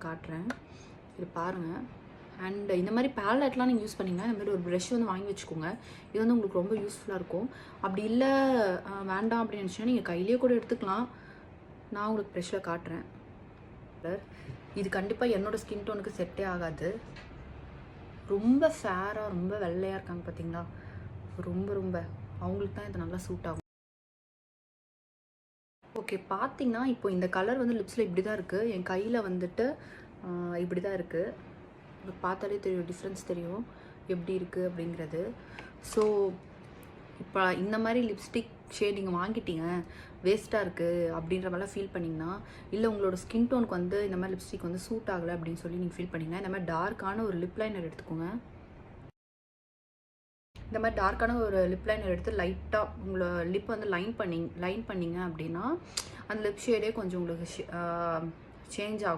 காட்டுறேன். இது பாருங்கள். அண்ட் இந்த மாதிரி பேலட்லாம் நீங்கள் யூஸ் பண்ணிங்கன்னா இந்த மாதிரி ஒரு ப்ரெஷ் வந்து வாங்கி வச்சுக்கோங்க. இது வந்து உங்களுக்கு ரொம்ப யூஸ்ஃபுல்லாக இருக்கும். அப்படி இல்லை வேண்டாம் அப்படின்னு நினச்சிங்கன்னா நீங்கள் கையிலேயே கூட எடுத்துக்கலாம். நான் உங்களுக்கு ப்ரெஷ்ஷில் காட்டுறேன். இது கண்டிப்பாக என்னோடய ஸ்கின் டோனுக்கு செட்டே ஆகாது. ரொம்ப ஃபேராக ரொம்ப வெள்ளையாக இருக்காங்க பார்த்தீங்களா, ரொம்ப அவங்களுக்கு தான் இது நல்லா சூட் ஆகும். ஓகே, பார்த்தீங்கன்னா இப்போ இந்த கலர் வந்து லிப்ஸில் இப்படி தான் இருக்குது. என் கையில் வந்துட்டு இப்படி தான் இருக்குது. உங்களுக்கு பார்த்தாலே தெரியும், டிஃப்ரென்ஸ் தெரியும் எப்படி இருக்குது அப்படிங்கிறது. ஸோ இப்போ இந்த மாதிரி லிப்ஸ்டிக் ஷேட் நீங்கள் வாங்கிட்டீங்க, வேஸ்ட்டாக இருக்குது அப்படின்ற மாதிரிலாம் ஃபீல் பண்ணிங்கன்னா, இல்லை உங்களோட ஸ்கின் டோனுக்கு வந்து இந்த மாதிரி லிப்ஸ்டிக் வந்து சூட் ஆகலை அப்படின்னு சொல்லி நீங்கள் ஃபீல் பண்ணிங்கன்னா, இந்த மாதிரி டார்க்கான ஒரு லிப் லைனர் எடுத்துக்கோங்க. இந்த மாதிரி டார்க்கான ஒரு லிப் லைனர் எடுத்து லைட்டாக உங்களை லிப் வந்து லைன் பண்ணிங்க அப்படின்னா அந்த லிப் ஷேடே கொஞ்சம் உங்களுக்கு சேஞ்ச் ஆகும்.